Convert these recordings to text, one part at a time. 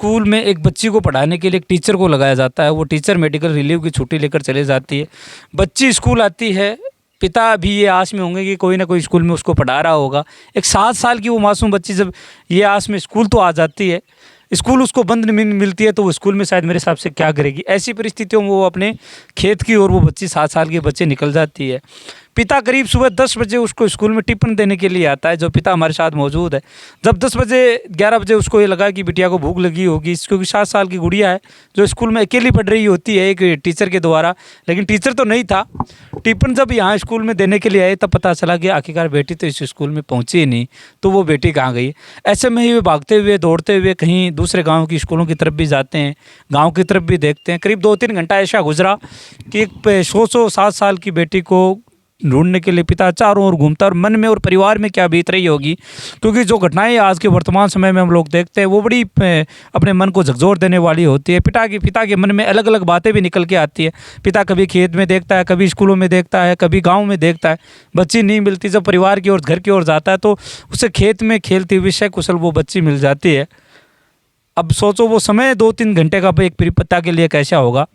School में एक बच्ची को पढ़ाने के लिए एक टीचर को लगाया जाता है। वो टीचर मेडिकल रिलीव की छुट्टी लेकर चले जाती है। बच्ची स्कूल आती है, पिता भी ये आस में होंगे कि कोई ना कोई स्कूल में उसको पढ़ा रहा होगा। एक 7 साल की वो मासूम बच्ची जब ये आस में स्कूल तो आ जाती है, स्कूल उसको बंद मिलती है, तो वो स्कूल में शायद मेरे हिसाब से क्या करेगी। ऐसी परिस्थितियों में वो अपने खेत की ओर वो बच्ची 7 साल की बच्चे निकल जाती है। पिता करीब सुबह 10 बजे उसको स्कूल में टिफ़िन देने के लिए आता है। जो पिता हमारे साथ मौजूद है, जब 10 बजे 11 बजे उसको ये लगा कि बिटिया को भूख लगी होगी, क्योंकि 7 साल की गुड़िया है जो स्कूल में अकेली पढ़ रही होती है एक टीचर के द्वारा, लेकिन टीचर तो नहीं था। टिफ़िन जब यहाँ स्कूल में देने के लिए आए तब पता चला कि आखिरकार बेटी तो इस स्कूल में पहुँची ही नहीं, तो वो बेटी कहाँ गई। ऐसे में ही वे भागते हुए दौड़ते हुए कहीं दूसरे गाँव की स्कूलों की तरफ भी जाते हैं, गाँव की तरफ भी देखते हैं। करीब 2-3 घंटा ऐसा गुजरा कि एक 7 साल की बेटी को ढूंढने के लिए पिता चारों ओर घूमता, और मन में और परिवार में क्या बीत रही होगी, क्योंकि जो घटनाएं आज के वर्तमान समय में हम लोग देखते हैं वो बड़ी अपने मन को झकझोर देने वाली होती है। पिता के मन में अलग अलग बातें भी निकल के आती है। पिता कभी खेत में देखता है, कभी स्कूलों में देखता है, कभी गाँव में देखता है, बच्ची नहीं मिलती। जब परिवार की ओर घर की ओर जाता है तो उसे खेत में खेलती हुई सकुशल वो बच्ची मिल जाती है। अब सोचो वो समय 2-3 घंटे का एक पिता के लिए कैसा होगा।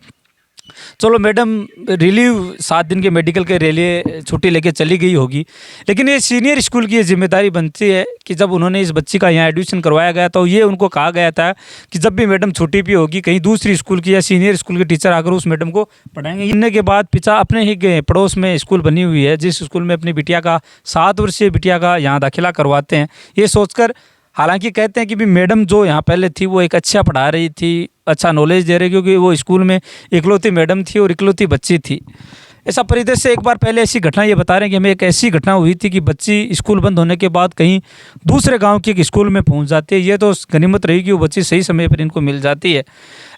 चलो मैडम रिलीव 7 दिन के मेडिकल के लिए छुट्टी लेके चली गई होगी, लेकिन ये सीनियर स्कूल की ये जिम्मेदारी बनती है कि जब उन्होंने इस बच्ची का यहाँ एडमिशन करवाया गया तो ये उनको कहा गया था कि जब भी मैडम छुट्टी भी होगी कहीं दूसरी स्कूल की या सीनियर स्कूल के टीचर आकर उस मैडम को पढ़ाएंगे। इनने के बाद पिता अपने ही पड़ोस में स्कूल बनी हुई है, जिस स्कूल में अपनी बिटिया का 7 वर्षीय बिटिया का यहाँ दाखिला करवाते हैं, ये सोचकर। हालांकि कहते हैं कि भी मैडम जो यहाँ पहले थी वो एक अच्छा पढ़ा रही थी, अच्छा नॉलेज दे रही, क्योंकि वो स्कूल में इकलौती मैडम थी और इकलौती बच्ची थी। ऐसा परिदृश्य एक बार पहले ऐसी घटना ये बता रहे हैं कि हमें एक ऐसी घटना हुई थी कि बच्ची स्कूल बंद होने के बाद कहीं दूसरे गांव के एक स्कूल में पहुंच जाती है। ये तो गनीमत रही कि वो बच्ची सही समय पर इनको मिल जाती है।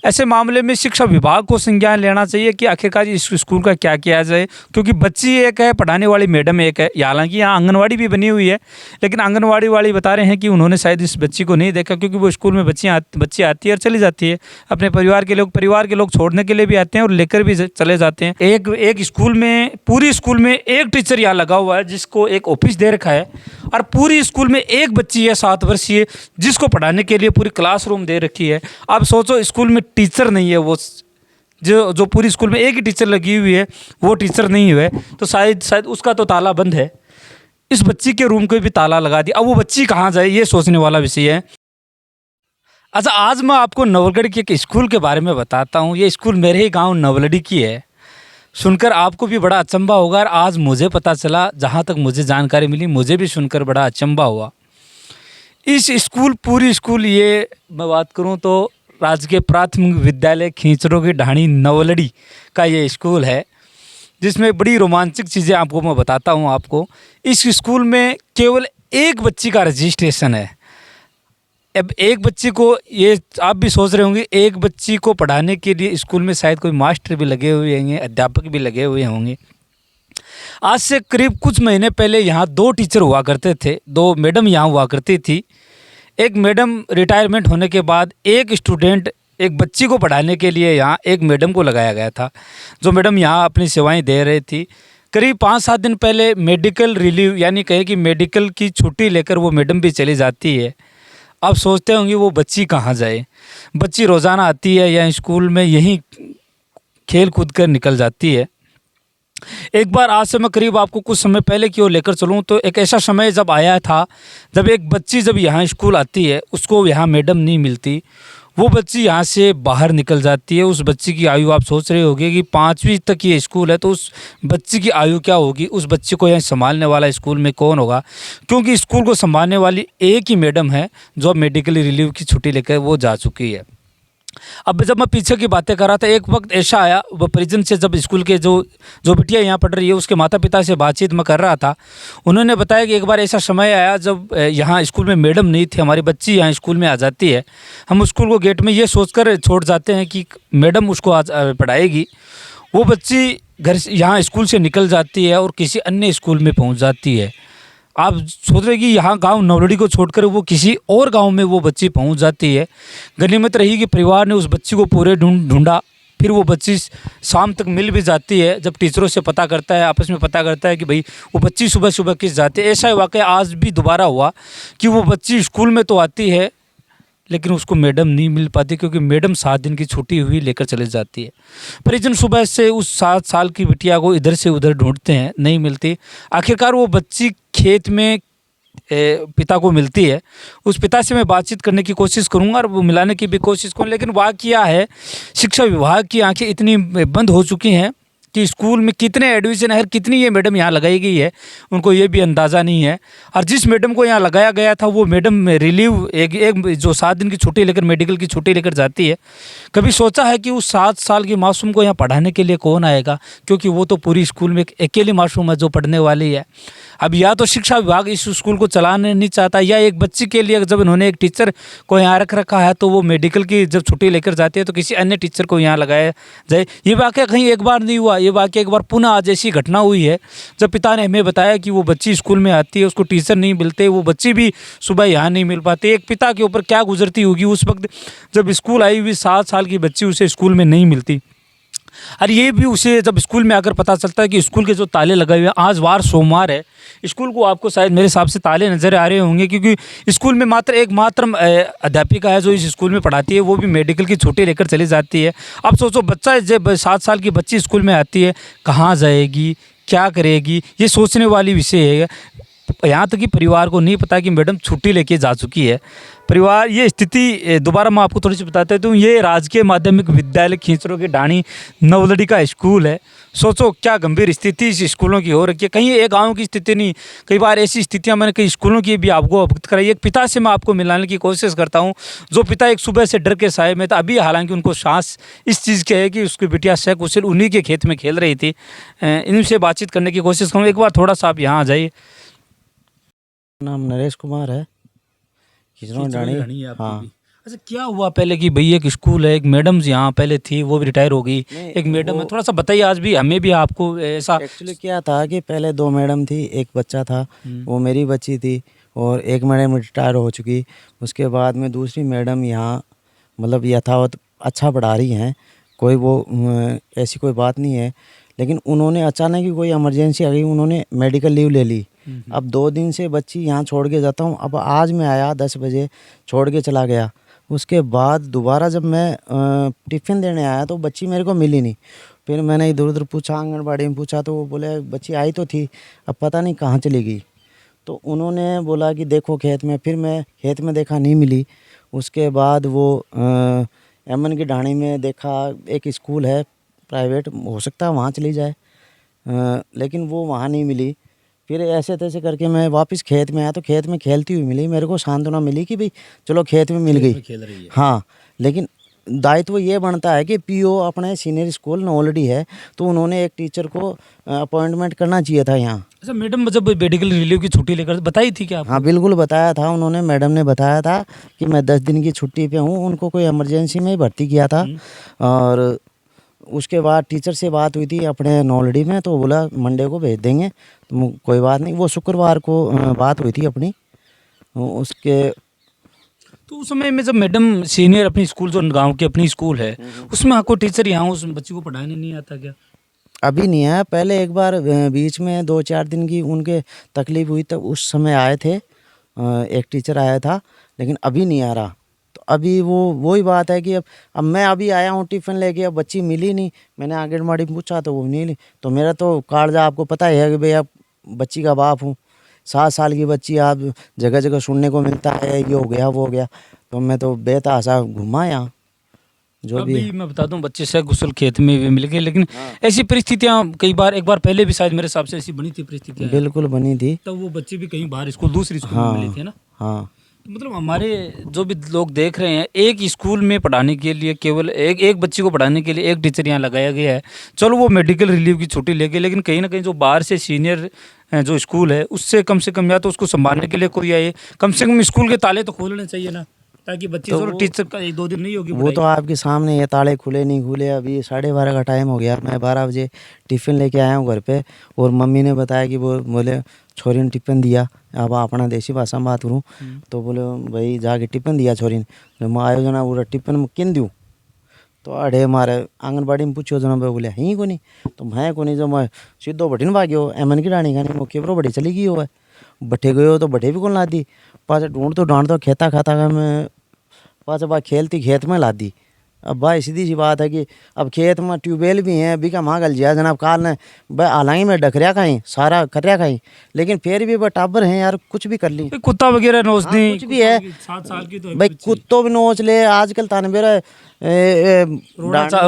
ऐसे मामले में शिक्षा विभाग को संज्ञान लेना चाहिए कि आखिरकार इस स्कूल का क्या किया जाए, क्योंकि बच्ची एक है, पढ़ाने वाली मैडम एक है। हालांकि यहाँ आंगनवाड़ी भी बनी हुई है, लेकिन आंगनवाड़ी वाली बता रहे हैं कि उन्होंने शायद इस बच्ची को नहीं देखा, क्योंकि वो स्कूल में बच्ची आती है और चली जाती है। अपने परिवार के लोग छोड़ने के लिए भी आते हैं और लेकर भी चले जाते हैं। एक स्कूल में, पूरी स्कूल में एक टीचर यहाँ लगा हुआ है जिसको एक ऑफिस दे रखा है, और पूरी स्कूल में एक बच्ची है 7 वर्षीय जिसको पढ़ाने के लिए पूरी क्लासरूम दे रखी है। अब सोचो स्कूल में टीचर नहीं है, वो जो पूरी स्कूल में एक ही टीचर लगी हुई है वो टीचर नहीं हुए, तो शायद उसका तो ताला बंद है। इस बच्ची के रूम को भी ताला लगा दिया। अब वो बच्ची कहाँ जाए, ये सोचने वाला विषय है। अच्छा, आज मैं आपको नवलगढ़ के एक स्कूल के बारे में बताता हूँ। ये स्कूल मेरे ही गाँव नवलड़ी की है। सुनकर आपको भी बड़ा अचंभा होगा, और आज मुझे पता चला, जहाँ तक मुझे जानकारी मिली, मुझे भी सुनकर बड़ा अचंभा हुआ। पूरी स्कूल ये मैं बात करूँ तो राजकीय प्राथमिक विद्यालय खींचरों की ढाणी नवलड़ी का ये स्कूल है, जिसमें बड़ी रोमांचक चीज़ें आपको मैं बताता हूँ। आपको इस स्कूल में केवल एक बच्ची का रजिस्ट्रेशन है। अब एक बच्ची को, ये आप भी सोच रहे होंगे, एक बच्ची को पढ़ाने के लिए स्कूल में शायद कोई मास्टर भी लगे हुए होंगे, अध्यापक भी लगे हुए होंगे। आज से करीब कुछ महीने पहले यहाँ 2 टीचर हुआ करते थे, 2 मैडम यहाँ हुआ करती थी। एक मैडम रिटायरमेंट होने के बाद एक बच्ची को पढ़ाने के लिए यहाँ एक मैडम को लगाया गया था, जो मैडम यहाँ अपनी सेवाएं दे रही थी। करीब 5-7 दिन पहले मेडिकल रिलीव, यानी कहें कि मेडिकल की छुट्टी लेकर वो मैडम भी चली जाती है। अब सोचते होंगे वो बच्ची कहाँ जाए। बच्ची रोज़ाना आती है या स्कूल में यहीं खेल कूद कर निकल जाती है। एक बार आज से मैं करीब आपको कुछ समय पहले की ओर लेकर चलूँ तो एक ऐसा समय जब आया था जब एक बच्ची जब यहाँ स्कूल आती है, उसको यहाँ मैडम नहीं मिलती, वो बच्ची यहाँ से बाहर निकल जाती है। उस बच्ची की आयु आप सोच रहे होंगे कि 5वीं तक ये स्कूल है, तो उस बच्ची की आयु क्या होगी, उस बच्ची को यहाँ संभालने वाला स्कूल में कौन होगा, क्योंकि स्कूल को संभालने वाली एक ही मैडम है जो मेडिकल रिलीव की छुट्टी लेकर वो जा चुकी है। अब जब मैं पीछे की बातें कर रहा था, एक वक्त ऐसा आया, वो परिजन से जब स्कूल के जो बिटिया यहाँ पढ़ रही है उसके माता पिता से बातचीत मैं कर रहा था, उन्होंने बताया कि एक बार ऐसा समय आया जब यहाँ स्कूल में मैडम नहीं थी, हमारी बच्ची यहाँ स्कूल में आ जाती है, हम स्कूल को गेट में ये सोचकर छोड़ जाते हैं कि मैडम उसको आज पढ़ाएगी। वो बच्ची घर से यहाँ स्कूल से निकल जाती है और किसी अन्य स्कूल में पहुँच जाती है। आप सोच रहे कि यहाँ गांव नवलड़ी को छोड़कर वो किसी और गांव में वो बच्ची पहुंच जाती है। गनीमत रही कि परिवार ने उस बच्ची को पूरे ढूंढा, फिर वो बच्ची शाम तक मिल भी जाती है। जब टीचरों से पता करता है, आपस में पता करता है कि भाई वो बच्ची सुबह सुबह किस जाती है। ऐसा वाक़या आज भी दोबारा हुआ कि वो बच्ची स्कूल में तो आती है लेकिन उसको मैडम नहीं मिल पाती, क्योंकि मैडम 7 दिन की छुट्टी हुई लेकर चले जाती है। परिजन सुबह से उस 7 साल की बिटिया को इधर से उधर ढूंढते हैं, नहीं मिलती। आखिरकार वो बच्ची खेत में पिता को मिलती है। उस पिता से मैं बातचीत करने की कोशिश करूंगा और वो मिलाने की भी कोशिश करूँ, लेकिन वाक़या है, शिक्षा विभाग की आंखें इतनी बंद हो चुकी हैं कि स्कूल में कितने एडमिशन है, कितनी ये मैडम यहाँ लगाई गई है, उनको ये भी अंदाज़ा नहीं है। और जिस मैडम को यहाँ लगाया गया था, वो मैडम रिलीव एक जो 7 दिन की छुट्टी लेकर, मेडिकल की छुट्टी लेकर जाती है। कभी सोचा है कि उस 7 साल की मासूम को यहाँ पढ़ाने के लिए कौन आएगा, क्योंकि वो तो पूरी स्कूल में एक अकेली मासूम है जो पढ़ने वाली है। अब या तो शिक्षा विभाग इस स्कूल को चलाने नहीं चाहता, या एक बच्ची के लिए जब इन्होंने एक टीचर को यहाँ रख रखा है, तो वो मेडिकल की जब छुट्टी लेकर जाती है तो किसी अन्य टीचर को यहाँ लगाया जाए। ये वाक़या कहीं एक बार नहीं हुआ, ये वाक़या एक बार पुनः आज ऐसी घटना हुई है, जब पिता ने हमें बताया कि वो बच्ची स्कूल में आती है, उसको टीचर नहीं मिलते, वो बच्ची भी सुबह यहाँ नहीं मिल पाती। एक पिता के ऊपर क्या गुजरती होगी उस वक्त जब स्कूल आई हुई 7 साल की बच्ची उसे स्कूल में नहीं मिलती। और ये भी उसे जब स्कूल में आकर पता चलता है कि स्कूल के जो ताले लगाए हुए हैं, आज वार सोमवार है, स्कूल को आपको शायद मेरे हिसाब से ताले नज़र आ रहे होंगे, क्योंकि स्कूल में मात्र अध्यापिका है जो इस स्कूल में पढ़ाती है, वो भी मेडिकल की छुट्टी लेकर चली जाती है। अब सोचो, बच्चा जब 7 साल की बच्ची स्कूल में आती है, कहाँ जाएगी, क्या करेगी, ये सोचने वाली विषय है। यहाँ तक कि परिवार को नहीं पता कि मैडम छुट्टी लेके जा चुकी है। परिवार, ये स्थिति दोबारा मैं आपको थोड़ी सी बताता हूँ। ये राजकीय माध्यमिक विद्यालय खींचरों के ढाणी नवलड़ी का स्कूल है। सोचो क्या गंभीर स्थिति इस स्कूलों की हो रखी है। कहीं एक गांव की स्थिति नहीं, कई बार ऐसी स्थितियां मैंने कई स्कूलों की भी आपको अवगत कराई। एक पिता से मैं आपको मिलाने की कोशिश करता हूं, जो पिता एक सुबह से डर के साए में था। अभी हालांकि उनको सांस इस चीज़ के है कि उसकी बिटिया सकुशल उन्हीं के खेत में खेल रही थी। इनसे बातचीत करने की कोशिश करूँ। एक बार थोड़ा सा आप यहाँ आ जाइए। नाम नरेश कुमार है, खिजरौं ढाणी। हाँ। अच्छा, क्या हुआ पहले कि भई एक स्कूल है, एक मैडम यहाँ पहले थी, वो भी रिटायर हो गई, एक मैडम है, थोड़ा सा बताइए। आज भी हमें भी आपको ऐसा एक्चुअली क्या था कि पहले 2 मैडम थी, एक बच्चा था, वो मेरी बच्ची थी, और एक मैडम रिटायर हो चुकी। उसके बाद में दूसरी मैडम यहाँ मतलब यथावत अच्छा पढ़ा रही हैं, कोई वो ऐसी कोई बात नहीं है। लेकिन उन्होंने अचानक ही कोई इमरजेंसी आ गई, उन्होंने मेडिकल लीव ले ली। अब 2 दिन से बच्ची यहाँ छोड़ के जाता हूँ। अब आज मैं आया 10 बजे, छोड़ के चला गया। उसके बाद दोबारा जब मैं टिफ़िन देने आया तो बच्ची मेरे को मिली नहीं। फिर मैंने इधर उधर पूछा, आंगनबाड़ी में पूछा, तो वो बोले बच्ची आई तो थी, अब पता नहीं कहाँ चली गई। तो उन्होंने बोला कि देखो खेत में। फिर मैं खेत में देखा, नहीं मिली। उसके बाद वो एमन की ढाणी में देखा, एक स्कूल है प्राइवेट, हो सकता है वहाँ चली जाए, लेकिन वो वहाँ नहीं मिली। फिर ऐसे तैसे करके मैं वापस खेत में आया तो खेत में खेलती हुई मिली। मेरे को सांत्वना मिली कि भाई चलो खेत में मिल गई, खेल रही है। हाँ। लेकिन दायित्व ये बनता है कि पीओ अपने सीनियर स्कूल नौलड़ी है, तो उन्होंने एक टीचर को अपॉइंटमेंट करना चाहिए था यहाँ। अच्छा, मैडम जब मेडिकल रिलीव की छुट्टी लेकर बताई थी क्या आपको? हाँ बिल्कुल बताया था उन्होंने, मैडम ने बताया था कि मैं 10 दिन की छुट्टी पे हूँ। उनको कोई इमरजेंसी में ही भर्ती किया था। और उसके बाद टीचर से बात हुई थी अपने नौलड़ी में, तो बोला मंडे को भेज देंगे, तो कोई बात नहीं। वो शुक्रवार को बात हुई थी अपनी उसके। तो उस समय में जब मैडम सीनियर अपनी स्कूल, जो गांव की अपनी स्कूल है, उसमें आपको टीचर यहाँ उस बच्ची को पढ़ाने नहीं आता क्या? अभी नहीं आया, पहले एक बार बीच में 2-4 दिन की उनके तकलीफ हुई, तब उस समय आए थे, एक टीचर आया था, लेकिन अभी नहीं आ रहा। तो अभी वही बात है कि अब मैं अभी आया हूँ टिफ़िन लेके, अब बच्ची मिली नहीं। मैंने आंगनबाड़ी में पूछा तो वो नहीं ली। तो मेरा तो कागजा आपको पता ही है कि भाई अब बच्ची का बाप हूँ। 7 साल की बच्ची, आप जगह जगह सुनने को मिलता है ये हो गया वो हो गया, तो मैं तो बेतहाशा घूमा यहाँ जो भी है। मैं बता दूं, बच्चे से गुसल खेत में भी मिल गए, लेकिन ऐसी परिस्थितियां कई बार, एक बार पहले भी शायद मेरे हिसाब से ऐसी बनी थी परिस्थितियां। बिल्कुल बनी थी। तब वो बच्चे भी कहीं बाहर स्कूल, दूसरी स्कूल में मिले थे ना। हाँ। मतलब हमारे जो भी लोग देख रहे हैं, एक स्कूल में पढ़ाने के लिए केवल एक बच्ची को पढ़ाने के लिए एक टीचर यहाँ लगाया गया है। चलो वो मेडिकल रिलीव की छुट्टी ले गए, लेकिन कहीं ना कहीं जो बाहर से सीनियर जो स्कूल है, उससे कम से कम या तो उसको संभालने के लिए कोई आए, कम से कम स्कूल के ताले तो खोलने चाहिए ना, ताकि बच्चे तो टीचर का 1-2 दिन नहीं होगी वो तो आपके सामने ये ताले खुले नहीं खुले। अभी 12:30 का टाइम हो गया, मैं 12 बजे टिफ़िन लेके आया हूँ घर पे, और मम्मी ने बताया कि वो बोले छोरी ने टिफ़िन दिया। अब अपना देसी भाषा में बात करूँ तो बोले भाई जाके टिफ़िन दिया छोरी ने। मैं आयो जना पूरा टिफ़िन में किन दूँ, तो अड़े मारे आंगनबाड़ी में पूछो जना, बोले ही को नहीं, तो मैं को नहीं, जो मैं सीधो बठिन भाग्यो एमन की ढाणी खानी मुख्य पर बड़ी चली गई हो है। बठे गए हो तो बठे भी कौन ला दी, पास ढूंढ तो खेता खाता का मैं पाँच बार खेलती खेत में ला दी। अब भाई सीधी सी बात है कि अब खेत में ट्यूबवेल भी हैं, अभी का माँ गल जिया जनाब काल ने भाई हालांकि मैं डकरिया खाई सारा करिया खाई, लेकिन फिर भी वह टाबर हैं यार, कुछ भी कर ली। कुत्ता वगैरह नोच हाँ, दी, कुछ भी है 7 साल की तो भाई, कुत्तों भी नोच ले आजकल तान बेरा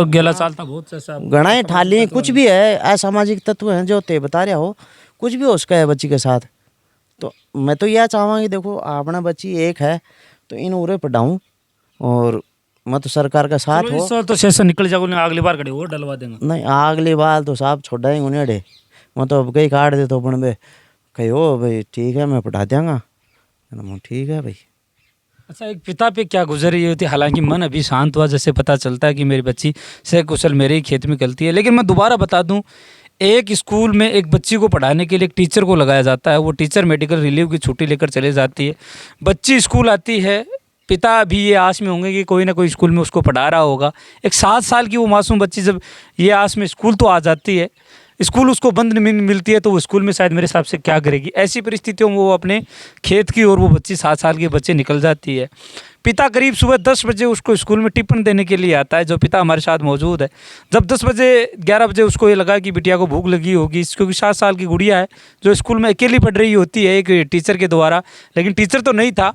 गेला चालता बहुत ऐसा गणाएं ठाली, कुछ भी है असामाजिक तत्व हैं जो ते बता रहा हो, कुछ भी हो उसका है बच्ची के साथ। तो मैं तो यह चाहूँगा कि देखो अपना बच्ची एक है तो इन उरे पढ़ाऊँ, और मत सरकार का साथ चलो, हो। इस साल तो सेशन निकल जाओगे, अगली बार खड़े और डलवा देंगे। नहीं अगली बार तो साहब छोड़ा ही उन्हें डे, मैं तो अब कहीं काट दे तो अपन बे कही हो भाई ठीक है मैं पढ़ा देंगा, ठीक है भाई। अच्छा, एक पिता पे क्या गुजर रही होती, हालांकि मन अभी शांत हुआ जैसे पता चलता है कि मेरी बच्ची से कुशल मेरे ही खेत में निकलती है। लेकिन मैं दोबारा बता दूं, एक स्कूल में एक बच्ची को पढ़ाने के लिए एक टीचर को लगाया जाता है, वो टीचर मेडिकल रिलीव की छुट्टी लेकर चले जाती है, बच्ची स्कूल आती है, पिता भी ये आस में होंगे कि कोई ना कोई स्कूल में उसको पढ़ा रहा होगा। एक 7 साल की वो मासूम बच्ची जब ये आस में स्कूल तो आ जाती है, स्कूल उसको बंद मिलती है, तो वो स्कूल में शायद मेरे हिसाब से क्या करेगी। ऐसी परिस्थितियों में वो अपने खेत की ओर वो बच्ची 7 साल के बच्चे निकल जाती है। पिता करीब सुबह 10 बजे उसको स्कूल में टिफिन देने के लिए आता है, जो पिता हमारे साथ मौजूद है। जब 10 बजे 11 बजे उसको ये लगा कि बिटिया को भूख लगी होगी, क्योंकि 7 साल की गुड़िया है जो स्कूल में अकेली पढ़ रही होती है एक टीचर के द्वारा, लेकिन टीचर तो नहीं था।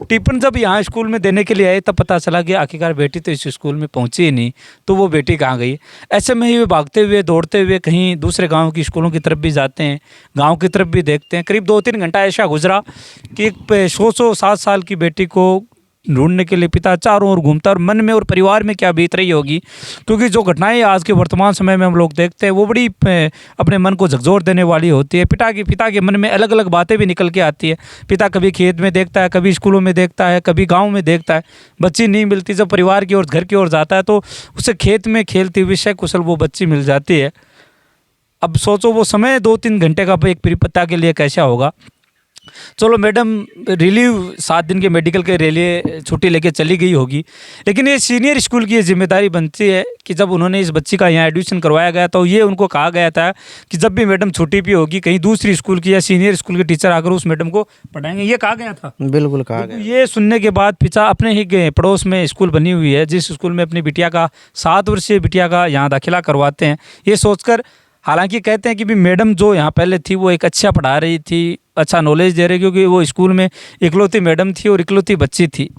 टिफिन जब यहाँ स्कूल में देने के लिए आए तब पता चला कि आखिरकार बेटी तो इस स्कूल में पहुँची ही नहीं, तो वो बेटी कहाँ गई। ऐसे में ही वे भागते हुए दौड़ते हुए कहीं दूसरे गाँव की स्कूलों की तरफ भी जाते हैं, गाँव की तरफ भी देखते हैं। करीब 2-3 घंटा ऐसा गुजरा कि एक 7 साल की बेटी को ढूंढने के लिए पिता चारों ओर घूमता, और मन में और परिवार में क्या बीत रही होगी, क्योंकि जो घटनाएं आज के वर्तमान समय में हम लोग देखते हैं वो बड़ी अपने मन को झकझोर देने वाली होती है। पिता के मन में अलग अलग बातें भी निकल के आती है। पिता कभी खेत में देखता है, कभी स्कूलों में देखता है, कभी गाँव में देखता है, बच्ची नहीं मिलती। जब परिवार की ओर घर की ओर जाता है तो उसे खेत में खेलती हुई सकुशल वो बच्ची मिल जाती है। अब सोचो वो समय 2-3 घंटे का एक पिता के लिए कैसा होगा। चलो मैडम रिलीव 7 दिन के मेडिकल के लिए छुट्टी लेके चली गई होगी, लेकिन ये सीनियर स्कूल की ये जिम्मेदारी बनती है कि जब उन्होंने इस बच्ची का यहाँ एडमिशन करवाया गया तो ये उनको कहा गया था कि जब भी मैडम छुट्टी भी होगी कहीं दूसरी स्कूल की या सीनियर स्कूल के टीचर आकर उस मैडम को पढ़ाएंगे, ये कहा गया था। बिल्कुल कहा गया। ये सुनने के बाद पिता अपने ही पड़ोस में स्कूल बनी हुई है, जिस स्कूल में अपनी बिटिया का 7 वर्षीय बिटिया का यहाँ दाखिला करवाते हैं, ये सोचकर, हालांकि कहते हैं कि भी मैडम जो यहाँ पहले थी वो एक अच्छा पढ़ा रही थी, अच्छा नॉलेज दे रही, क्योंकि वो स्कूल में इकलौती मैडम थी और इकलौती बच्ची थी।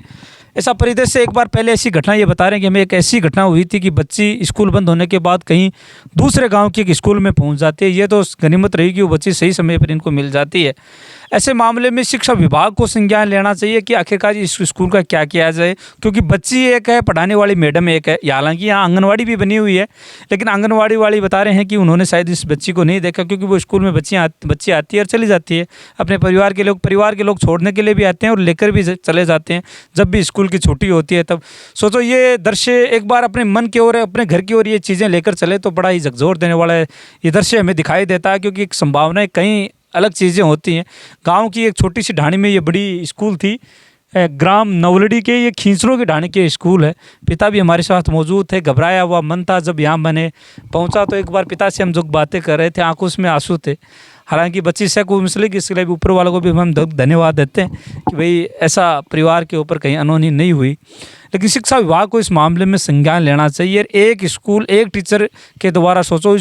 ऐसा परिदृश्य एक बार पहले ऐसी घटना ये बता रहे हैं कि हमें एक ऐसी घटना हुई थी कि बच्ची स्कूल बंद होने के बाद कहीं दूसरे गांव के एक स्कूल में पहुंच जाती है। ये तो गनीमत रही कि वो बच्ची सही समय पर इनको मिल जाती है। ऐसे मामले में शिक्षा विभाग को संज्ञान लेना चाहिए कि आखिरकार इस स्कूल का क्या किया जाए, क्योंकि बच्ची एक है, पढ़ाने वाली मैडम एक है। हालांकि यहाँ आंगनवाड़ी भी बनी हुई है, लेकिन आंगनवाड़ी वाली बता रहे हैं कि उन्होंने शायद इस बच्ची को नहीं देखा, क्योंकि वो स्कूल में बच्ची आती है और चली जाती है। अपने परिवार के लोग छोड़ने के लिए भी आते हैं और लेकर भी चले जाते हैं जब भी स्कूल की छुट्टी होती है तब। सोचो ये दृश्य एक बार अपने मन की ओर, अपने घर की ओर ये चीज़ें लेकर चले तो बड़ा ही झकझोर देने वाला है ये दृश्य हमें दिखाई देता है, क्योंकि एक संभावनाएं कहीं अलग चीज़ें होती हैं। गांव की एक छोटी सी ढाणी में ये बड़ी स्कूल थी, ग्राम नवलड़ी के ये खींचरों की ढाणी के स्कूल है। पिता भी हमारे साथ मौजूद थे, घबराया हुआ मन था। जब यहाँ मैंने पहुँचा तो एक बार पिता से हम जो बातें कर रहे थे आंखों में आंसू थे। हालांकि बच्ची से को मिसले कि इसके लिए भी ऊपर वालों को भी हम धन्यवाद देते हैं कि भाई ऐसा परिवार के ऊपर कहीं अनहोनी नहीं हुई। लेकिन शिक्षा विभाग को इस मामले में संज्ञान लेना चाहिए। एक स्कूल, एक टीचर के द्वारा सोचो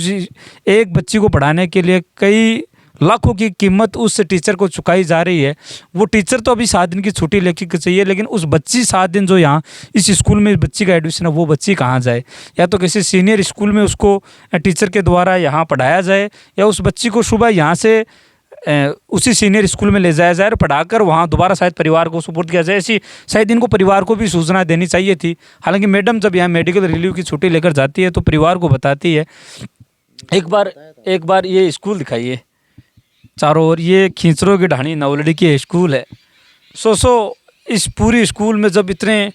एक बच्ची को पढ़ाने के लिए कई लाखों की कीमत उस टीचर को चुकाई जा रही है। वो टीचर तो अभी 7 दिन की छुट्टी लेके चाहिए, लेकिन उस बच्ची 7 दिन जो यहाँ इस स्कूल में बच्ची का एडमिशन है वो बच्ची कहाँ जाए। या तो किसी सीनियर स्कूल में उसको टीचर के द्वारा यहाँ पढ़ाया जाए, या उस बच्ची को सुबह यहाँ से उसी सीनियर स्कूल में ले जाया जाए और पढ़ाकर वहाँ दोबारा शायद परिवार को सुपुर्द किया जाए। ऐसी शायद इनको परिवार को भी सूचना देनी चाहिए थी। हालांकि मैडम जब यहाँ मेडिकल रिलीव की छुट्टी लेकर जाती है तो परिवार को बताती है। एक बार ये स्कूल दिखाइए चारों ओर, ये खींचरों की ढाणी नवलड़ी की स्कूल है। इस पूरी स्कूल में जब इतने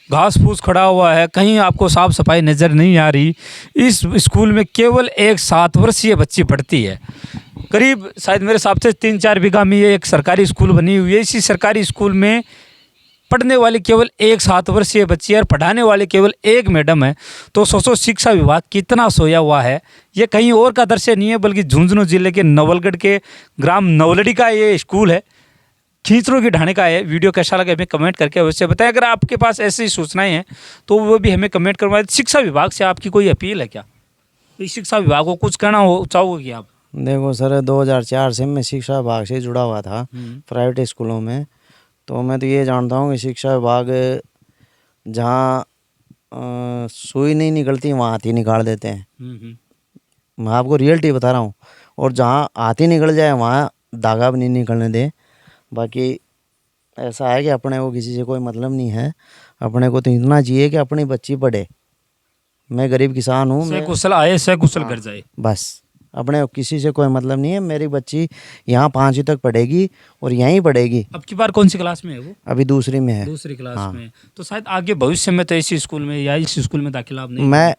घास फूस खड़ा हुआ है, कहीं आपको साफ सफाई नज़र नहीं आ रही। इस स्कूल में केवल एक 7 वर्षीय बच्ची पढ़ती है। करीब शायद मेरे हिसाब से 3-4 बीघा में ये एक सरकारी स्कूल बनी हुई है। इसी सरकारी स्कूल में पढ़ने वाली केवल एक 7 वर्षीय बच्ची है और पढ़ाने वाले केवल एक मैडम है। तो सोचो शिक्षा विभाग कितना सोया हुआ है। ये कहीं और का दृश्य नहीं है, बल्कि झुंझुनू जिले के नवलगढ़ के ग्राम नवलड़ी का ये स्कूल है। खींचरों की ढाणी का है। वीडियो कैसा लगे हमें कमेंट करके अवश्य बताएं। अगर आपके पास ऐसी सूचनाएं हैं तो वो भी हमें कमेंट करवाएं। शिक्षा विभाग से आपकी कोई अपील है क्या? इस शिक्षा विभाग को कुछ कहना हो चाहोगे कि आप? देखो सर, 2004 से मैं शिक्षा विभाग से जुड़ा हुआ था प्राइवेट स्कूलों में। तो मैं तो ये जानता हूँ कि शिक्षा विभाग जहाँ सुई नहीं निकलती वहाँ हाथी निकाल देते हैं। मैं आपको रियलिटी बता रहा हूँ। और जहाँ हाथी निकल जाए वहाँ धागा भी नहीं निकलने दे। बाकी ऐसा है कि अपने को किसी से कोई मतलब नहीं है। अपने को तो इतना चाहिए कि अपनी बच्ची पढ़े। मैं गरीब किसान हूँ, मैं सकुशल आए सकुशल कर जाए। बस अपने को किसी से कोई मतलब नहीं है। मेरी बच्ची यहाँ 5वीं तक पढ़ेगी और यहीं पढ़ेगी। अब की बार कौन सी क्लास में है वो? अभी दूसरी में है। दूसरी क्लास में। तो शायद आगे भविष्य में तो इसी स्कूल में या इस स्कूल में दाखिला आप नहीं? मैं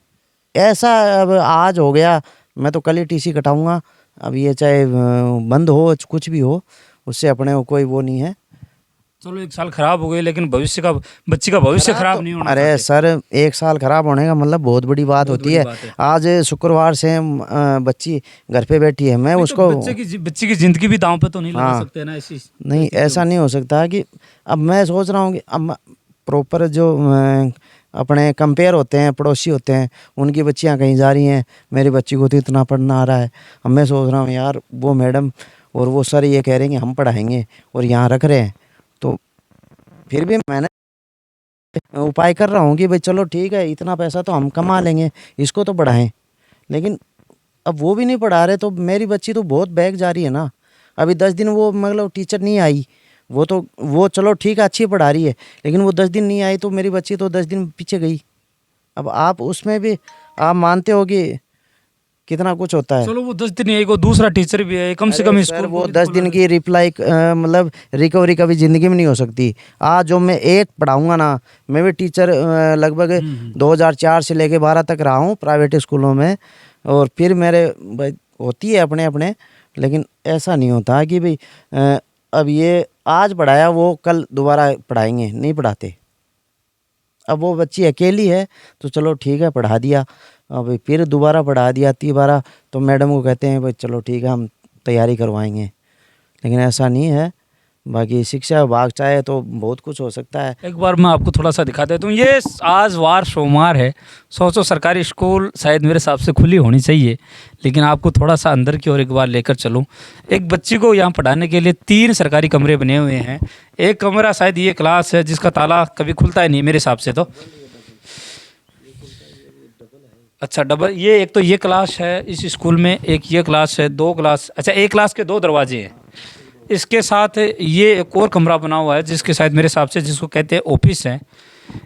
ऐसा अब आज हो गया, मैं तो कल ही टीसी कटाऊंगा। अब ये चाहे बंद हो कुछ भी हो, उससे अपने को कोई वो नहीं है। चलो 1 साल खराब हो गई, लेकिन भविष्य का बच्ची का भविष्य खराब नहीं होना अरे चाहते। सर, 1 साल खराब होने का मतलब बहुत बड़ी बात होती है। आज शुक्रवार से बच्ची घर पे बैठी है, मैं उसको बच्ची की जिंदगी भी दांव पे तो नहीं लगा सकते ना ऐसी? नहीं, ऐसा नहीं हो सकता कि अब मैं सोच रहा हूँ कि अब प्रॉपर जो अपने कंपेयर होते हैं, पड़ोसी होते हैं, उनकी बच्चियाँ कहीं जा रही हैं, मेरी बच्ची को तो इतना पढ़ना आ रहा है। अब मैं सोच रहा हूँ यार, वो मैडम और वो सर ये कह रहे हैं कि हम पढ़ाएंगे और यहाँ रख रहे हैं। तो फिर भी मैंने उपाय कर रहा हूँ कि भाई चलो ठीक है, इतना पैसा तो हम कमा लेंगे, इसको तो पढ़ाएं। लेकिन अब वो भी नहीं पढ़ा रहे तो मेरी बच्ची तो बहुत बैक जा रही है ना। अभी 10 दिन वो मतलब टीचर नहीं आई, वो चलो ठीक है, अच्छी पढ़ा रही है, लेकिन वो 10 दिन नहीं आई तो मेरी बच्ची तो 10 दिन पीछे गई। अब आप उसमें भी आप मानते हो कि कितना कुछ होता है। चलो वो 10 दिन एक दूसरा टीचर भी है, कम से कम स्कूल वो 10 दिन की रिप्लाई मतलब रिकवरी कभी ज़िंदगी में नहीं हो सकती। आज जो मैं एक पढ़ाऊँगा ना, मैं भी टीचर लगभग 2004 से लेके 12 तक रहा हूँ प्राइवेट स्कूलों में। और फिर मेरे होती है अपने अपने, लेकिन ऐसा नहीं होता कि भाई अब ये आज पढ़ाया वो कल दोबारा पढ़ाएंगे, नहीं पढ़ाते। अब वो बच्ची अकेली है तो चलो ठीक है, पढ़ा दिया। अब फिर दोबारा पढ़ा दिया 3 तो मैडम को कहते हैं भाई चलो ठीक है, हम तैयारी करवाएंगे। लेकिन ऐसा नहीं है। बाकी शिक्षा विभाग चाहे तो बहुत कुछ हो सकता है। एक बार मैं आपको थोड़ा सा दिखा देता हूँ। ये आज वार सोमवार है, सोचो सरकारी स्कूल शायद मेरे हिसाब से खुली होनी चाहिए, लेकिन आपको थोड़ा सा अंदर की ओर एक बार लेकर चलूँ। एक बच्ची को यहाँ पढ़ाने के लिए 3 सरकारी कमरे बने हुए हैं। एक कमरा शायद ये क्लास है जिसका ताला कभी खुलता ही नहीं मेरे हिसाब से तो। अच्छा, डबल। ये एक तो ये क्लास है इस स्कूल में, एक ये क्लास है, 2 क्लास। अच्छा, एक क्लास के 2 दरवाजे हैं। इसके साथ ये एक और कमरा बना हुआ है जिसके शायद मेरे हिसाब से जिसको कहते हैं ऑफिस है।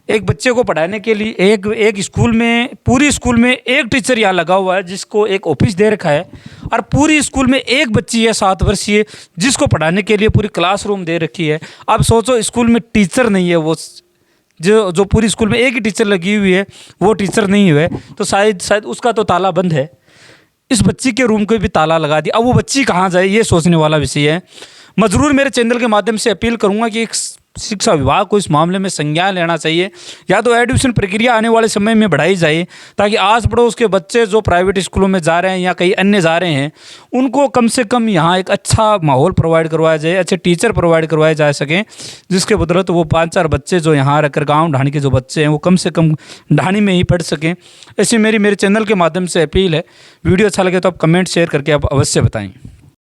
एक बच्चे को पढ़ाने के लिए एक स्कूल में, पूरी स्कूल में एक टीचर यहाँ लगा हुआ है जिसको एक ऑफिस दे रखा है, और पूरी स्कूल में एक बच्ची है 7 वर्षीय जिसको पढ़ाने के लिए पूरी क्लासरूम दे रखी है। अब सोचो स्कूल में टीचर नहीं है, वो जो पूरी स्कूल में एक ही टीचर लगी हुई है वो टीचर नहीं हुए, तो शायद उसका तो ताला बंद है। इस बच्ची के रूम को भी ताला लगा दिया। अब वो बच्ची कहाँ जाए, ये सोचने वाला विषय है। मैं ज़रूर मेरे चैनल के माध्यम से अपील करूंगा कि शिक्षा विभाग को इस मामले में संज्ञान लेना चाहिए, या तो एडमिशन प्रक्रिया आने वाले समय में बढ़ाई जाए, ताकि आस पड़ोस के बच्चे जो प्राइवेट स्कूलों में जा रहे हैं या कहीं अन्य जा रहे हैं उनको कम से कम यहाँ एक अच्छा माहौल प्रोवाइड करवाया जाए, अच्छे टीचर प्रोवाइड करवाए जा सकें, जिसके बदौलत वो 5-4 बच्चे जो यहाँ रहकर गाँव ढाणी के जो बच्चे हैं वो कम से कम ढाणी में ही पढ़ सकें। ऐसी मेरे चैनल के माध्यम से अपील है। वीडियो अच्छा लगे तो आप कमेंट शेयर करके आप अवश्य बताएँ।